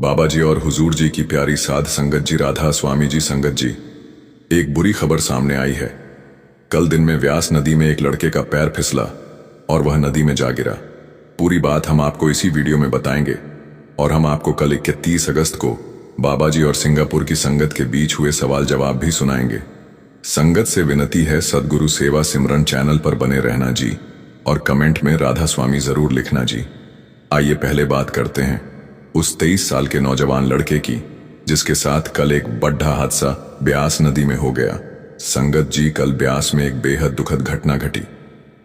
बाबा जी और हुजूर जी की प्यारी साध संगत जी, राधा स्वामी जी संगत जी, एक बुरी खबर सामने आई है। कल दिन में व्यास नदी में एक लड़के का पैर फिसला और वह नदी में जा गिरा। पूरी बात हम आपको इसी वीडियो में बताएंगे और हम आपको कल 31 अगस्त को बाबा जी और सिंगापुर की संगत के बीच हुए सवाल जवाब भी सुनाएंगे। संगत से विनती है, सदगुरु सेवा सिमरन चैनल पर बने रहना जी और कमेंट में राधा स्वामी जरूर लिखना जी। आइए पहले बात करते हैं उस 23 साल के नौजवान लड़के की जिसके साथ कल एक बड़ा हादसा ब्यास नदी में हो गया। संगत जी, कल ब्यास में एक बेहद दुखद घटना घटी।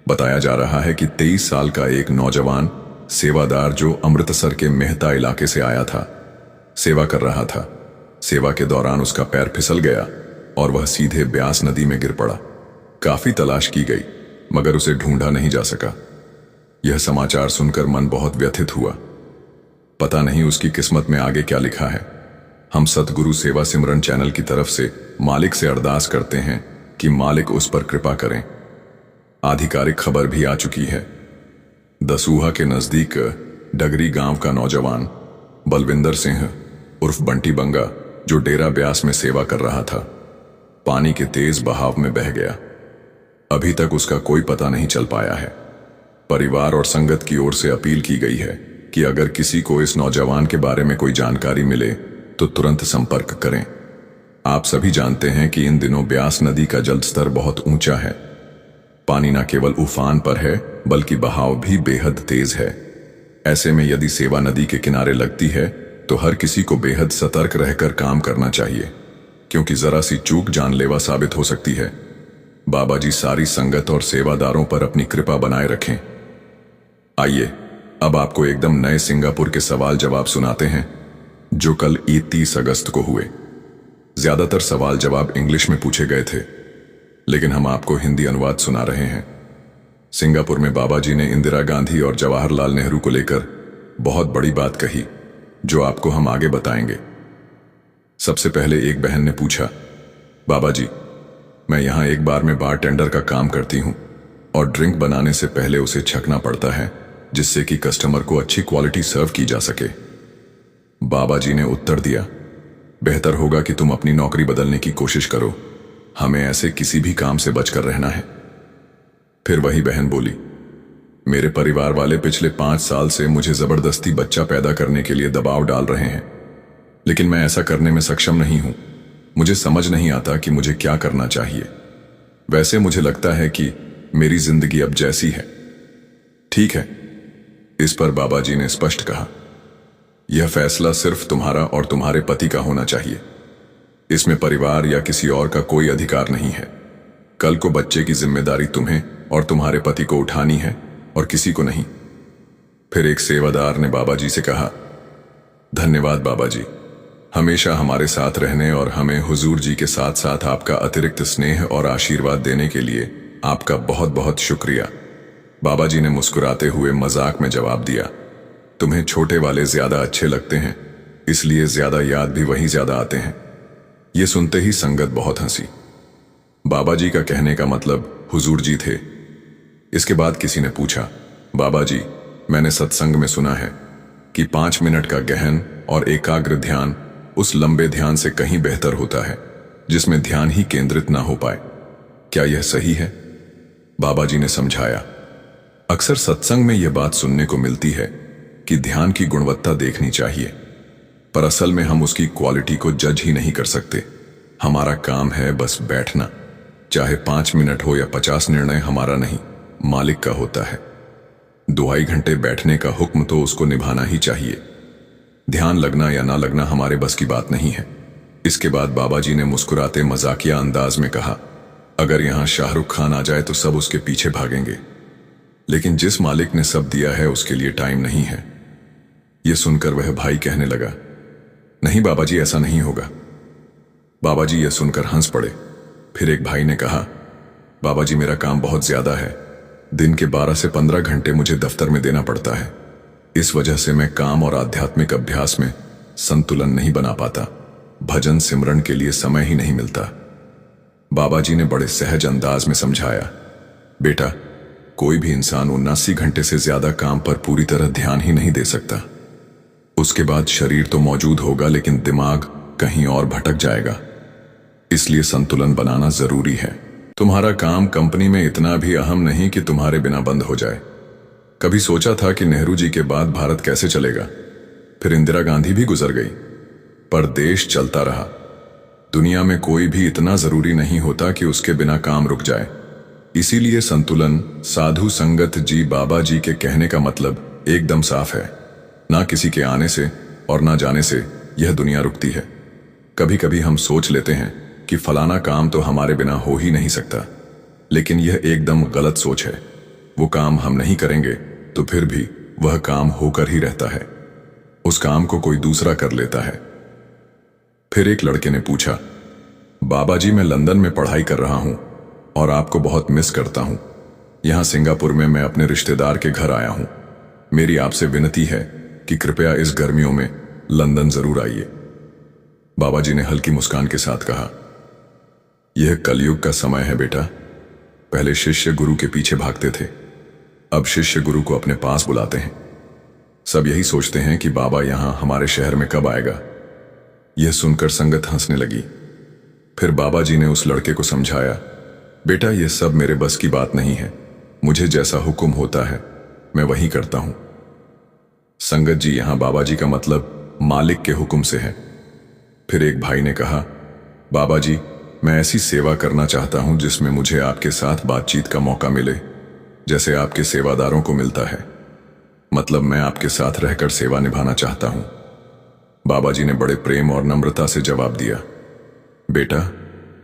बताया जा रहा है कि 23 साल का एक नौजवान सेवादार जो अमृतसर के मेहता इलाके से आया था, सेवा कर रहा था। सेवा के दौरान उसका पैर फिसल गया और वह सीधे ब्यास नदी में गिर पड़ा। काफी तलाश की गई मगर उसे ढूंढा नहीं जा सका। यह समाचार सुनकर मन बहुत व्यथित हुआ। पता नहीं उसकी किस्मत में आगे क्या लिखा है। हम सतगुरु सेवा सिमरन चैनल की तरफ से मालिक से अरदास करते हैं कि मालिक उस पर कृपा करें। आधिकारिक खबर भी आ चुकी है। दसूहा के नजदीक डगरी गांव का नौजवान बलविंदर सिंह उर्फ बंटी बंगा, जो डेरा ब्यास में सेवा कर रहा था, पानी के तेज बहाव में बह गया। अभी तक उसका कोई पता नहीं चल पाया है। परिवार और संगत की ओर से अपील की गई है कि अगर किसी को इस नौजवान के बारे में कोई जानकारी मिले तो तुरंत संपर्क करें। आप सभी जानते हैं कि इन दिनों ब्यास नदी का जल स्तर बहुत ऊंचा है। पानी न केवल उफान पर है बल्कि बहाव भी बेहद तेज है। ऐसे में यदि सेवा नदी के किनारे लगती है तो हर किसी को बेहद सतर्क रहकर काम करना चाहिए, क्योंकि जरा सी चूक जानलेवा साबित हो सकती है। बाबा जी सारी संगत और सेवादारों पर अपनी कृपा बनाए रखें। आइए अब आपको एकदम नए सिंगापुर के सवाल जवाब सुनाते हैं जो कल 31 अगस्त को हुए। ज्यादातर सवाल जवाब इंग्लिश में पूछे गए थे, लेकिन हम आपको हिंदी अनुवाद सुना रहे हैं। सिंगापुर में बाबा जी ने इंदिरा गांधी और जवाहरलाल नेहरू को लेकर बहुत बड़ी बात कही जो आपको हम आगे बताएंगे। सबसे पहले एक बहन ने पूछा, बाबा जी, मैं यहां एक बार में बार टेंडर का काम करती हूं और ड्रिंक बनाने से पहले उसे छकना पड़ता है जिससे कि कस्टमर को अच्छी क्वालिटी सर्व की जा सके। बाबा जी ने उत्तर दिया, बेहतर होगा कि तुम अपनी नौकरी बदलने की कोशिश करो, हमें ऐसे किसी भी काम से बचकर रहना है। फिर वही बहन बोली, मेरे परिवार वाले पिछले 5 साल से मुझे जबरदस्ती बच्चा पैदा करने के लिए दबाव डाल रहे हैं, लेकिन मैं ऐसा करने में सक्षम नहीं हूं। मुझे समझ नहीं आता कि मुझे क्या करना चाहिए। वैसे मुझे लगता है कि मेरी जिंदगी अब जैसी है ठीक है। इस पर बाबा जी ने स्पष्ट कहा, यह फैसला सिर्फ तुम्हारा और तुम्हारे पति का होना चाहिए। इसमें परिवार या किसी और का कोई अधिकार नहीं है। कल को बच्चे की जिम्मेदारी तुम्हें और तुम्हारे पति को उठानी है और किसी को नहीं। फिर एक सेवादार ने बाबा जी से कहा, धन्यवाद बाबा जी, हमेशा हमारे साथ रहने और हमें हुजूर जी के साथ साथ आपका अतिरिक्त स्नेह और आशीर्वाद देने के लिए आपका बहुत बहुत शुक्रिया। बाबा जी ने मुस्कुराते हुए मजाक में जवाब दिया, तुम्हें छोटे वाले ज्यादा अच्छे लगते हैं, इसलिए ज्यादा याद भी वही ज्यादा आते हैं। ये सुनते ही संगत बहुत हंसी। बाबा जी का कहने का मतलब हुजूर जी थे। इसके बाद किसी ने पूछा, बाबा जी, मैंने सत्संग में सुना है कि 5 मिनट का गहन और एकाग्र ध्यान उस लंबे ध्यान से कहीं बेहतर होता है जिसमें ध्यान ही केंद्रित ना हो पाए। क्या यह सही है? बाबा जी ने समझाया, अक्सर सत्संग में यह बात सुनने को मिलती है कि ध्यान की गुणवत्ता देखनी चाहिए, पर असल में हम उसकी क्वालिटी को जज ही नहीं कर सकते। हमारा काम है बस बैठना, चाहे 5 मिनट हो या 50। निर्णय हमारा नहीं, मालिक का होता है। 2 घंटे बैठने का हुक्म तो उसको निभाना ही चाहिए। ध्यान लगना या ना लगना हमारे बस की बात नहीं है। इसके बाद बाबा जी ने मुस्कुराते मजाकिया अंदाज में कहा, अगर यहां शाहरुख खान आ जाए तो सब उसके पीछे भागेंगे, लेकिन जिस मालिक ने सब दिया है उसके लिए टाइम नहीं है। यह सुनकर वह भाई कहने लगा, नहीं बाबा जी, ऐसा नहीं होगा। बाबा जी यह सुनकर हंस पड़े। फिर एक भाई ने कहा, बाबा जी, मेरा काम बहुत ज्यादा है। दिन के 12 से 15 घंटे मुझे दफ्तर में देना पड़ता है। इस वजह से मैं काम और आध्यात्मिक अभ्यास में संतुलन नहीं बना पाता। भजन सिमरन के लिए समय ही नहीं मिलता। बाबा जी ने बड़े सहज अंदाज में समझाया, बेटा, कोई भी इंसान 79 घंटे से ज्यादा काम पर पूरी तरह ध्यान ही नहीं दे सकता। उसके बाद शरीर तो मौजूद होगा लेकिन दिमाग कहीं और भटक जाएगा। इसलिए संतुलन बनाना जरूरी है। तुम्हारा काम कंपनी में इतना भी अहम नहीं कि तुम्हारे बिना बंद हो जाए। कभी सोचा था कि नेहरू जी के बाद भारत कैसे चलेगा? फिर इंदिरा गांधी भी गुजर गई, पर देश चलता रहा। दुनिया में कोई भी इतना जरूरी नहीं होता कि उसके बिना काम रुक जाए। इसीलिए संतुलन, साधु संगत जी, बाबा जी के कहने का मतलब एकदम साफ है। ना किसी के आने से और ना जाने से यह दुनिया रुकती है। कभी कभी हम सोच लेते हैं कि फलाना काम तो हमारे बिना हो ही नहीं सकता, लेकिन यह एकदम गलत सोच है। वो काम हम नहीं करेंगे तो फिर भी वह काम होकर ही रहता है। उस काम को कोई दूसरा कर लेता है। फिर एक लड़के ने पूछा, बाबा जी मैं लंदन में पढ़ाई कर रहा हूं और आपको बहुत मिस करता हूं। यहां सिंगापुर में मैं अपने रिश्तेदार के घर आया हूं। मेरी आपसे विनती है कि कृपया इस गर्मियों में लंदन जरूर आइए। बाबा जी ने हल्की मुस्कान के साथ कहा, यह कलयुग का समय है बेटा। पहले शिष्य गुरु के पीछे भागते थे, अब शिष्य गुरु को अपने पास बुलाते हैं। सब यही सोचते हैं कि बाबा यहां हमारे शहर में कब आएगा। यह सुनकर संगत हंसने लगी। फिर बाबा जी ने उस लड़के को समझाया, बेटा यह सब मेरे बस की बात नहीं है। मुझे जैसा हुक्म होता है मैं वही करता हूं। संगत जी, यहां बाबा जी का मतलब मालिक के हुक्म से है। फिर एक भाई ने कहा, बाबा जी मैं ऐसी सेवा करना चाहता हूं जिसमें मुझे आपके साथ बातचीत का मौका मिले, जैसे आपके सेवादारों को मिलता है। मतलब मैं आपके साथ रहकर सेवा निभाना चाहता हूं। बाबा जी ने बड़े प्रेम और नम्रता से जवाब दिया, बेटा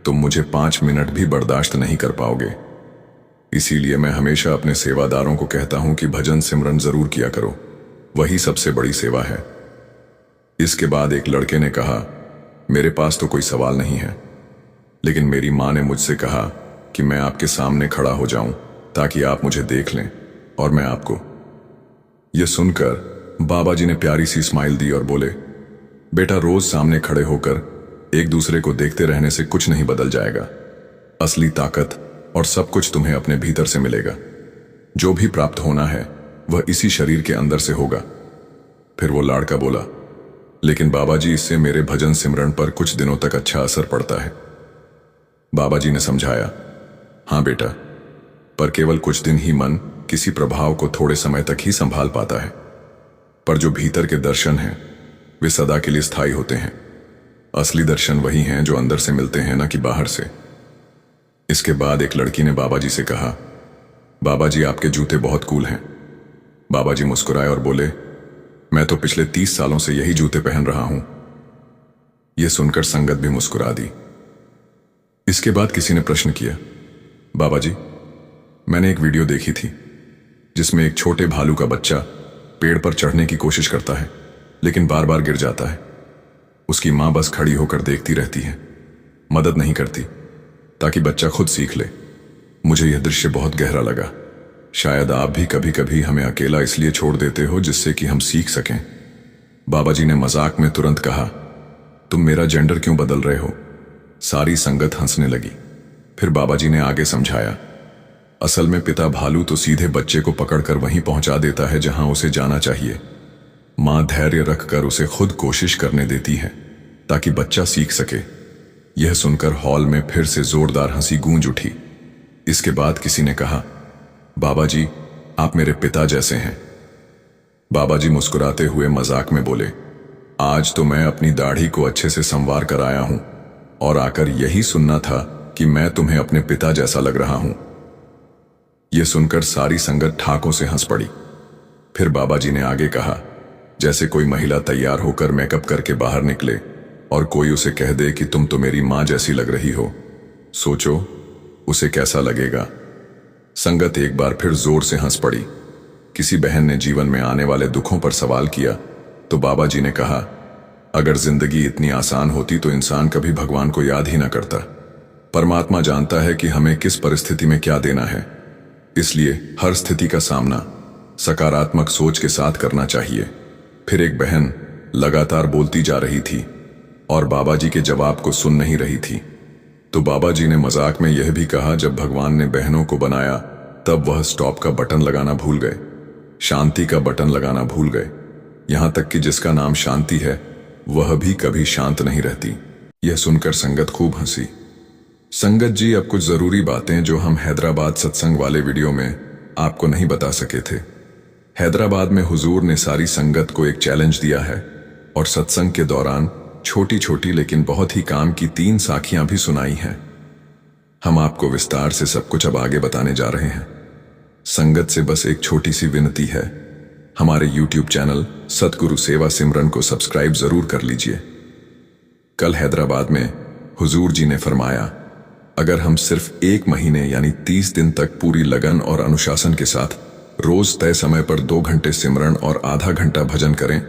तुम मुझे 5 मिनट भी बर्दाश्त नहीं कर पाओगे। इसीलिए मैं हमेशा अपने सेवादारों को कहता हूं कि भजन सिमरन जरूर किया करो, वही सबसे बड़ी सेवा है। इसके बाद एक लड़के ने कहा, मेरे पास तो कोई सवाल नहीं है, लेकिन मेरी मां ने मुझसे कहा कि मैं आपके सामने खड़ा हो जाऊं ताकि आप मुझे देख लें और मैं आपको। यह सुनकर बाबा जी ने प्यारी सी स्माइल दी और बोले, बेटा रोज सामने खड़े होकर एक दूसरे को देखते रहने से कुछ नहीं बदल जाएगा। असली ताकत और सब कुछ तुम्हें अपने भीतर से मिलेगा। जो भी प्राप्त होना है वह इसी शरीर के अंदर से होगा। फिर वो लड़का बोला, लेकिन बाबा जी इससे मेरे भजन सिमरन पर कुछ दिनों तक अच्छा असर पड़ता है। बाबा जी ने समझाया, हां बेटा, पर केवल कुछ दिन ही मन किसी प्रभाव को थोड़े समय तक ही संभाल पाता है। पर जो भीतर के दर्शन हैं वे सदा के लिए स्थायी होते हैं। असली दर्शन वही हैं जो अंदर से मिलते हैं, ना कि बाहर से। इसके बाद एक लड़की ने बाबा जी से कहा, बाबा जी आपके जूते बहुत कूल हैं। बाबा जी मुस्कुराए और बोले, मैं तो पिछले 30 सालों से यही जूते पहन रहा हूं। यह सुनकर संगत भी मुस्कुरा दी। इसके बाद किसी ने प्रश्न किया, बाबा जी मैंने एक वीडियो देखी थी जिसमें एक छोटे भालू का बच्चा पेड़ पर चढ़ने की कोशिश करता है लेकिन बार बार गिर जाता है। उसकी मां बस खड़ी होकर देखती रहती है, मदद नहीं करती, ताकि बच्चा खुद सीख ले। मुझे यह दृश्य बहुत गहरा लगा। शायद आप भी कभी कभी हमें अकेला इसलिए छोड़ देते हो जिससे कि हम सीख सकें। बाबा जी ने मजाक में तुरंत कहा, तुम मेरा जेंडर क्यों बदल रहे हो? सारी संगत हंसने लगी। फिर बाबा जी ने आगे समझाया, असल में पिता भालू तो सीधे बच्चे को पकड़कर वहीं पहुंचा देता है जहां उसे जाना चाहिए। मां धैर्य रखकर उसे खुद कोशिश करने देती है ताकि बच्चा सीख सके। यह सुनकर हॉल में फिर से जोरदार हंसी गूंज उठी। इसके बाद किसी ने कहा, बाबा जी आप मेरे पिता जैसे हैं। बाबा जी मुस्कुराते हुए मजाक में बोले, आज तो मैं अपनी दाढ़ी को अच्छे से संवार कर आया हूं और आकर यही सुनना था कि मैं तुम्हें अपने पिता जैसा लग रहा हूं। यह सुनकर सारी संगत ठाकों से हंस पड़ी। फिर बाबा जी ने आगे कहा, जैसे कोई महिला तैयार होकर मेकअप करके बाहर निकले और कोई उसे कह दे कि तुम तो मेरी मां जैसी लग रही हो, सोचो उसे कैसा लगेगा। संगत एक बार फिर जोर से हंस पड़ी। किसी बहन ने जीवन में आने वाले दुखों पर सवाल किया तो बाबा जी ने कहा, अगर जिंदगी इतनी आसान होती तो इंसान कभी भगवान को याद ही ना करता। परमात्मा जानता है कि हमें किस परिस्थिति में क्या देना है, इसलिए हर स्थिति का सामना सकारात्मक सोच के साथ करना चाहिए। फिर एक बहन लगातार बोलती जा रही थी और बाबा जी के जवाब को सुन नहीं रही थी। तो बाबा जी ने मजाक में यह भी कहा, जब भगवान ने बहनों को बनाया तब वह स्टॉप का बटन लगाना भूल गए, शांति का बटन लगाना भूल गए। यहां तक कि जिसका नाम शांति है वह भी कभी शांत नहीं रहती। यह सुनकर संगत खूब हंसी। संगत जी, अब कुछ जरूरी बातें जो हम हैदराबाद सत्संग वाले वीडियो में आपको नहीं बता सके थे। हैदराबाद में हुजूर ने सारी संगत को एक चैलेंज दिया है और सत्संग के दौरान छोटी छोटी लेकिन बहुत ही काम की 3 साखियां भी सुनाई हैं। हम आपको विस्तार से सब कुछ अब आगे बताने जा रहे हैं। संगत से बस एक छोटी सी विनती है, हमारे YouTube चैनल सतगुरु सेवा सिमरन को सब्सक्राइब जरूर कर लीजिए। कल हैदराबाद में हुजूर जी ने फरमाया, अगर हम सिर्फ 1 महीने यानी 30 दिन तक पूरी लगन और अनुशासन के साथ रोज तय समय पर 2 घंटे सिमरन और आधा घंटा भजन करें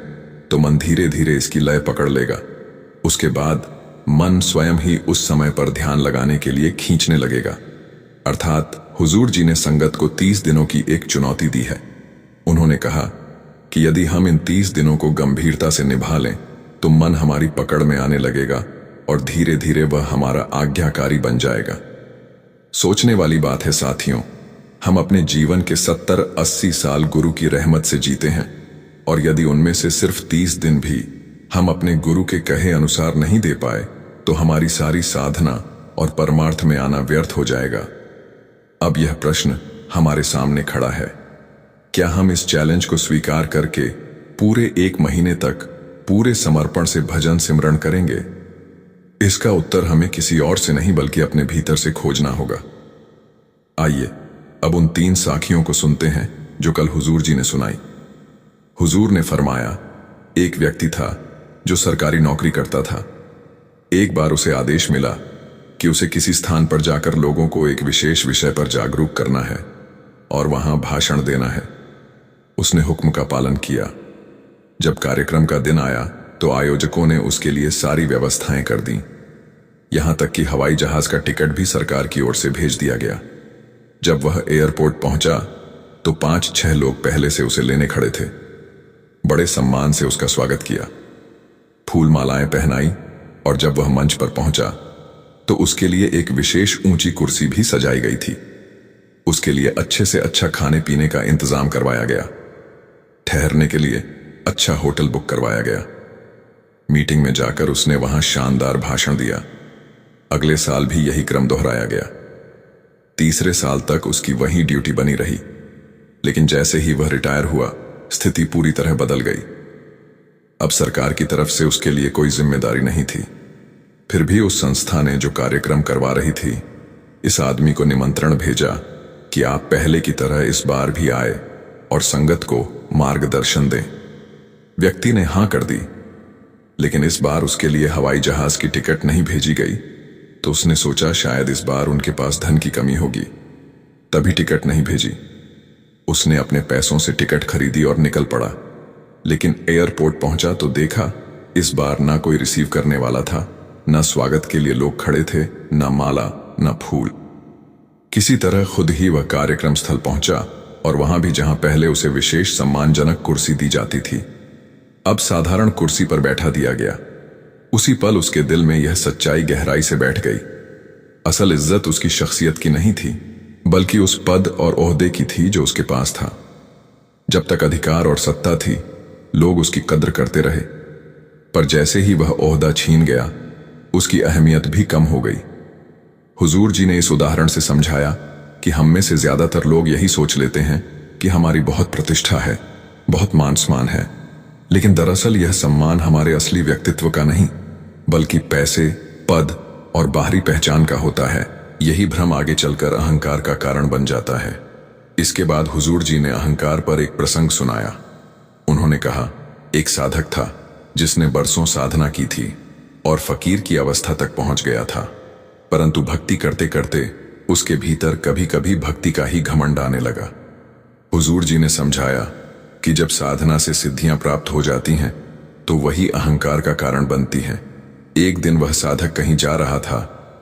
तो मन धीरे धीरे इसकी लय पकड़ लेगा। उसके बाद मन स्वयं ही उस समय पर ध्यान लगाने के लिए खींचने लगेगा। अर्थात हुजूर जी ने संगत को 30 दिनों की एक चुनौती दी है। उन्होंने कहा कि यदि हम इन 30 दिनों को गंभीरता से निभा लें तो मन हमारी पकड़ में आने लगेगा और धीरे धीरे वह हमारा आज्ञाकारी बन जाएगा। सोचने वाली बात है साथियों, हम अपने जीवन के 70-80 साल गुरु की रहमत से जीते हैं और यदि उनमें से सिर्फ 30 दिन भी हम अपने गुरु के कहे अनुसार नहीं दे पाए तो हमारी सारी साधना और परमार्थ में आना व्यर्थ हो जाएगा। अब यह प्रश्न हमारे सामने खड़ा है, क्या हम इस चैलेंज को स्वीकार करके पूरे 1 महीने तक पूरे समर्पण से भजन सिमरण करेंगे? इसका उत्तर हमें किसी और से नहीं बल्कि अपने भीतर से खोजना होगा। आइए अब उन 3 साखियों को सुनते हैं जो कल हुजूर जी ने सुनाई। हुजूर ने फरमाया, एक व्यक्ति था जो सरकारी नौकरी करता था। एक बार उसे आदेश मिला कि उसे किसी स्थान पर जाकर लोगों को एक विशेष विषय पर जागरूक करना है और वहां भाषण देना है। उसने हुक्म का पालन किया। जब कार्यक्रम का दिन आया तो आयोजकों ने उसके लिए सारी व्यवस्थाएं कर दी। यहां तक कि हवाई जहाज का टिकट भी सरकार की ओर से भेज दिया गया। जब वह एयरपोर्ट पहुंचा तो 5-6 लोग पहले से उसे लेने खड़े थे। बड़े सम्मान से उसका स्वागत किया, फूल मालाएं पहनाई और जब वह मंच पर पहुंचा तो उसके लिए एक विशेष ऊंची कुर्सी भी सजाई गई थी। उसके लिए अच्छे से अच्छा खाने पीने का इंतजाम करवाया गया। ठहरने के लिए अच्छा होटल बुक करवाया गया। मीटिंग में जाकर उसने वहां शानदार भाषण दिया। अगले साल भी यही क्रम दोहराया गया। तीसरे साल तक उसकी वही ड्यूटी बनी रही, लेकिन जैसे ही वह रिटायर हुआ स्थिति पूरी तरह बदल गई। अब सरकार की तरफ से उसके लिए कोई जिम्मेदारी नहीं थी। फिर भी उस संस्था ने जो कार्यक्रम करवा रही थी, इस आदमी को निमंत्रण भेजा कि आप पहले की तरह इस बार भी आए और संगत को मार्गदर्शन दें। व्यक्ति ने हां कर दी, लेकिन इस बार उसके लिए हवाई जहाज की टिकट नहीं भेजी गई तो उसने सोचा शायद इस बार उनके पास धन की कमी होगी, तभी टिकट नहीं भेजी। उसने अपने पैसों से टिकट खरीदी और निकल पड़ा, लेकिन एयरपोर्ट पहुंचा तो देखा इस बार ना कोई रिसीव करने वाला था, ना स्वागत के लिए लोग खड़े थे, ना माला ना फूल। किसी तरह खुद ही वह कार्यक्रम स्थल पहुंचा और वहां भी जहां पहले उसे विशेष सम्मानजनक कुर्सी दी जाती थी, अब साधारण कुर्सी पर बैठा दिया गया। उसी पल उसके दिल में यह सच्चाई गहराई से बैठ गई। असल इज्जत उसकी शख्सियत की नहीं थी, बल्कि उस पद और ओहदे की थी जो उसके पास था। जब तक अधिकार और सत्ता थी, लोग उसकी कद्र करते रहे, पर जैसे ही वह ओहदा छीन गया, उसकी अहमियत भी कम हो गई। हुजूर जी ने इस उदाहरण से समझाया कि हम में से ज्यादातर लोग यही सोच लेते हैं कि हमारी बहुत प्रतिष्ठा है, बहुत मान सम्मान है, लेकिन दरअसल यह सम्मान हमारे असली व्यक्तित्व का नहीं, बल्कि पैसे, पद और बाहरी पहचान का होता है। यही भ्रम आगे चलकर अहंकार का कारण बन जाता है। इसके बाद हुजूर जी ने अहंकार पर एक प्रसंग सुनाया। उन्होंने कहा, एक साधक था जिसने बरसों साधना की थी और फकीर की अवस्था तक पहुंच गया था, परंतु भक्ति करते करते उसके भीतर कभी कभी भक्ति का ही घमंड आने लगा। हुजूर जी ने समझाया कि जब साधना से सिद्धियां प्राप्त हो जाती हैं तो वही अहंकार का कारण बनती हैं। एक दिन वह साधक कहीं जा रहा था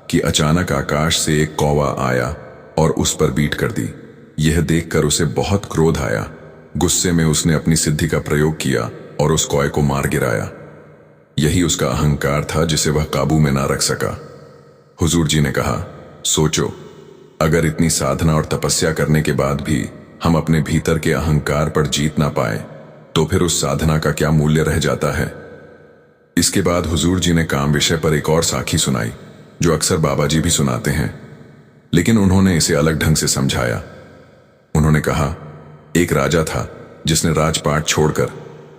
कि अचानक आकाश से एक कौवा आया और उस पर बीट कर दी। यह देखकर उसे बहुत क्रोध आया। गुस्से में उसने अपनी सिद्धि का प्रयोग किया और उस कौए को मार गिराया। यही उसका अहंकार था जिसे वह काबू में ना रख सका। हुजूर जी ने कहा, सोचो, अगर इतनी साधना और तपस्या करने के बाद भी हम अपने भीतर के अहंकार पर जीत ना पाए तो फिर उस साधना का क्या मूल्य रह जाता है। इसके बाद हुजूर जी ने काम विषय पर एक और साखी सुनाई, जो अक्सर बाबा जी भी सुनाते हैं, लेकिन उन्होंने इसे अलग ढंग से समझाया। उन्होंने कहा, एक राजा था जिसने राजपाट छोड़कर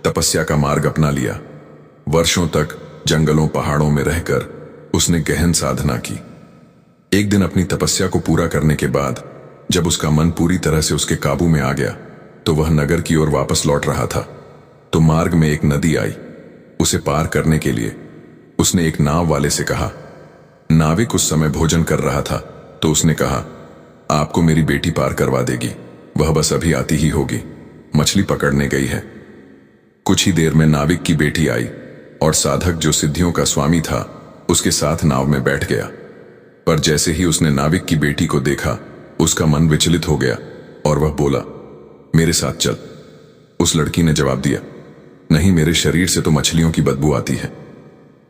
तपस्या का मार्ग अपना लिया। वर्षों तक जंगलों पहाड़ों में रहकर उसने गहन साधना की। एक दिन अपनी तपस्या को पूरा करने के बाद जब उसका मन पूरी तरह से उसके काबू में आ गया, तो वह नगर की ओर वापस लौट रहा था, तो मार्ग में एक नदी आई। उसे पार करने के लिए उसने एक नाव वाले से कहा। नाविक उस समय भोजन कर रहा था, तो उसने कहा, आपको मेरी बेटी पार करवा देगी, वह बस अभी आती ही होगी, मछली पकड़ने गई है। कुछ ही देर में नाविक की बेटी आई और साधक, जो सिद्धियों का स्वामी था, उसके साथ नाव में बैठ गया। पर जैसे ही उसने नाविक की बेटी को देखा, उसका मन विचलित हो गया और वह बोला, मेरे साथ चल। उस लड़की ने जवाब दिया, नहीं, मेरे शरीर से तो मछलियों की बदबू आती है।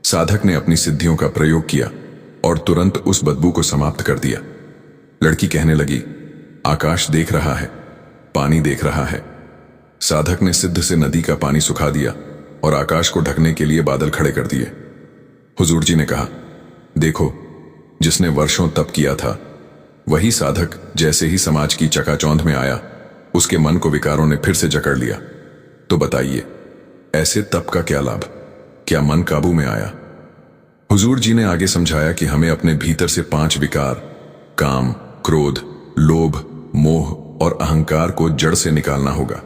साधक ने अपनी सिद्धियों का प्रयोग किया और तुरंत उस बदबू को समाप्त कर दिया। लड़की कहने लगी, आकाश देख रहा है, पानी देख रहा है। साधक ने सिद्ध से नदी का पानी सुखा दिया और आकाश को ढकने के लिए बादल खड़े कर दिए। हुजूर जी ने कहा, देखो, जिसने वर्षों तप किया था, वही साधक जैसे ही समाज की चकाचौंध में आया, उसके मन को विकारों ने फिर से जकड़ लिया। तो बताइए, ऐसे तप का क्या लाभ? क्या मन काबू में आया? हुजूर जी ने आगे समझाया कि हमें अपने भीतर से 5 विकार, काम, क्रोध, लोभ, मोह और अहंकार को जड़ से निकालना होगा।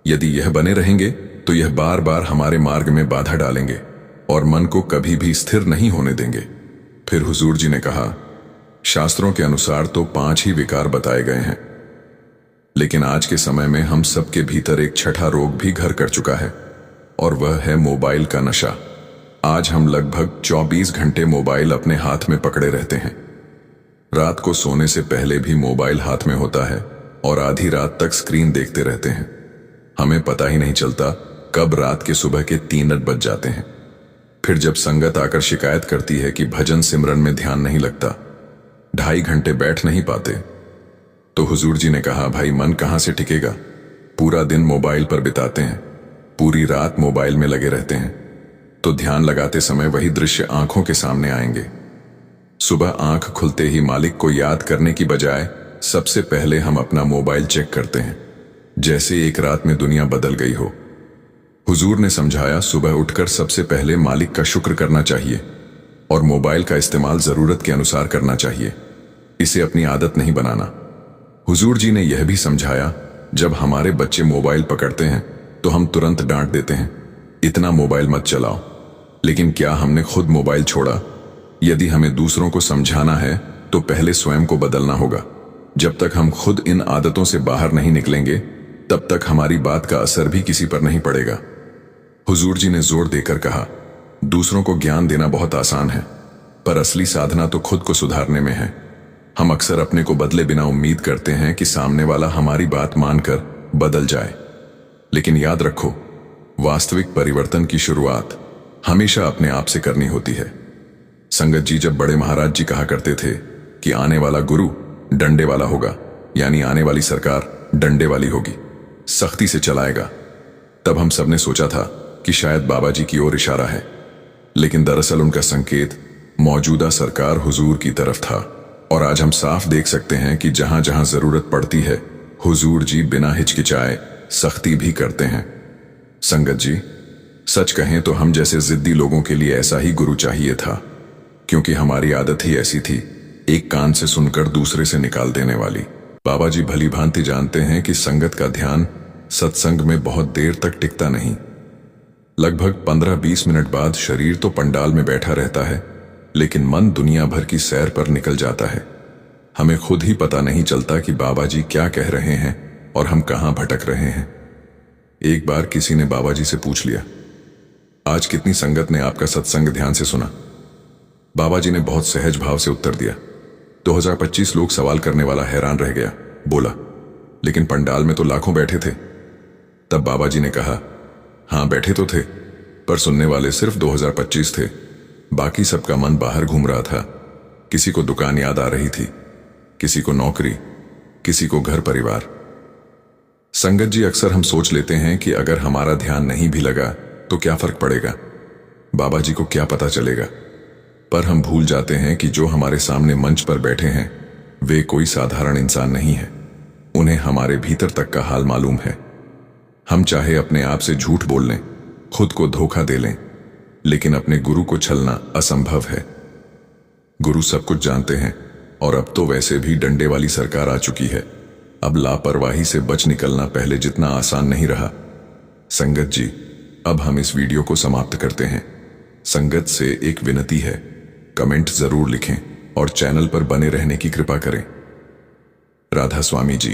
यदि यह बने रहेंगे तो यह बार बार हमारे मार्ग में बाधा डालेंगे और मन को कभी भी स्थिर नहीं होने देंगे। फिर हुजूर जी ने कहा, शास्त्रों के अनुसार तो 5 ही विकार बताए गए हैं, लेकिन आज के समय में हम सबके भीतर एक छठा रोग भी घर कर चुका है, और वह है मोबाइल का नशा। आज हम लगभग 24 घंटे मोबाइल अपने हाथ में पकड़े रहते हैं। रात को सोने से पहले भी मोबाइल हाथ में होता है और आधी रात तक स्क्रीन देखते रहते हैं। हमें पता ही नहीं चलता कब रात के सुबह के 3 बज जाते हैं। फिर जब संगत आकर शिकायत करती है कि भजन सिमरन में ध्यान नहीं लगता, 2.5 घंटे बैठ नहीं पाते, तो हुजूर जी ने कहा, भाई, मन कहां से टिकेगा? पूरा दिन मोबाइल पर बिताते हैं, पूरी रात मोबाइल में लगे रहते हैं, तो ध्यान लगाते समय वही दृश्य आंखों के सामने आएंगे। सुबह आंख खुलते ही मालिक को याद करने की बजाय सबसे पहले हम अपना मोबाइल चेक करते हैं, जैसे एक रात में दुनिया बदल गई हो। हुजूर ने समझाया, सुबह उठकर सबसे पहले मालिक का शुक्र करना चाहिए और मोबाइल का इस्तेमाल जरूरत के अनुसार करना चाहिए, इसे अपनी आदत नहीं बनाना। हुजूर जी ने यह भी समझाया, जब हमारे बच्चे मोबाइल पकड़ते हैं तो हम तुरंत डांट देते हैं, इतना मोबाइल मत चलाओ। लेकिन क्या हमने खुद मोबाइल छोड़ा? यदि हमें दूसरों को समझाना है तो पहले स्वयं को बदलना होगा। जब तक हम खुद इन आदतों से बाहर नहीं निकलेंगे, तब तक हमारी बात का असर भी किसी पर नहीं पड़ेगा। हुजूर जी ने जोर देकर कहा, दूसरों को ज्ञान देना बहुत आसान है, पर असली साधना तो खुद को सुधारने में है। हम अक्सर अपने को बदले बिना उम्मीद करते हैं कि सामने वाला हमारी बात मानकर बदल जाए, लेकिन याद रखो, वास्तविक परिवर्तन की शुरुआत हमेशा अपने आप से करनी होती है। संगत जी, जब बड़े महाराज जी कहा करते थे कि आने वाला गुरु डंडे वाला होगा, यानी आने वाली सरकार डंडे वाली होगी, सख्ती से चलाएगा, तब हम सबने सोचा था कि शायद बाबा जी की ओर इशारा है, लेकिन दरअसल उनका संकेत मौजूदा सरकार हुजूर की तरफ था। और आज हम साफ देख सकते हैं कि जहां जहां जरूरत पड़ती है, हुजूर जी बिना हिचकिचाए सख्ती भी करते हैं। संगत जी, सच कहें तो हम जैसे जिद्दी लोगों के लिए ऐसा ही गुरु चाहिए था, क्योंकि हमारी आदत ही ऐसी थी, एक कान से सुनकर दूसरे से निकाल देने वाली। बाबा जी भली भांति जानते हैं कि संगत का ध्यान सत्संग में बहुत देर तक टिकता नहीं। लगभग 15-20 मिनट बाद शरीर तो पंडाल में बैठा रहता है, लेकिन मन दुनिया भर की सैर पर निकल जाता है। हमें खुद ही पता नहीं चलता कि बाबा जी क्या कह रहे हैं और हम कहां भटक रहे हैं। एक बार किसी ने बाबा जी से पूछ लिया, आज कितनी संगत ने आपका सत्संग ध्यान से सुना? बाबा जी ने बहुत सहज भाव से उत्तर दिया, 2025 लोग। सवाल करने वाला हैरान रह गया, बोला, लेकिन पंडाल में तो लाखों बैठे थे। तब बाबा जी ने कहा, हां, बैठे तो थे, पर सुनने वाले सिर्फ 2025 थे। बाकी सबका मन बाहर घूम रहा था। किसी को दुकान याद आ रही थी, किसी को नौकरी, किसी को घर परिवार। संगत जी, अक्सर हम सोच लेते हैं कि अगर हमारा ध्यान नहीं भी लगा तो क्या फर्क पड़ेगा, बाबा जी को क्या पता चलेगा। पर हम भूल जाते हैं कि जो हमारे सामने मंच पर बैठे हैं वे कोई साधारण इंसान नहीं है। उन्हें हमारे भीतर तक का हाल मालूम है। हम चाहे अपने आप से झूठ बोल लें, खुद को धोखा दे लें, लेकिन अपने गुरु को छलना असंभव है। गुरु सब कुछ जानते हैं और अब तो वैसे भी डंडे वाली सरकार आ चुकी है। अब लापरवाही से बच निकलना पहले जितना आसान नहीं रहा। संगत जी, अब हम इस वीडियो को समाप्त करते हैं। संगत से एक विनती है, कमेंट जरूर लिखें और चैनल पर बने रहने की कृपा करें। राधा स्वामी जी।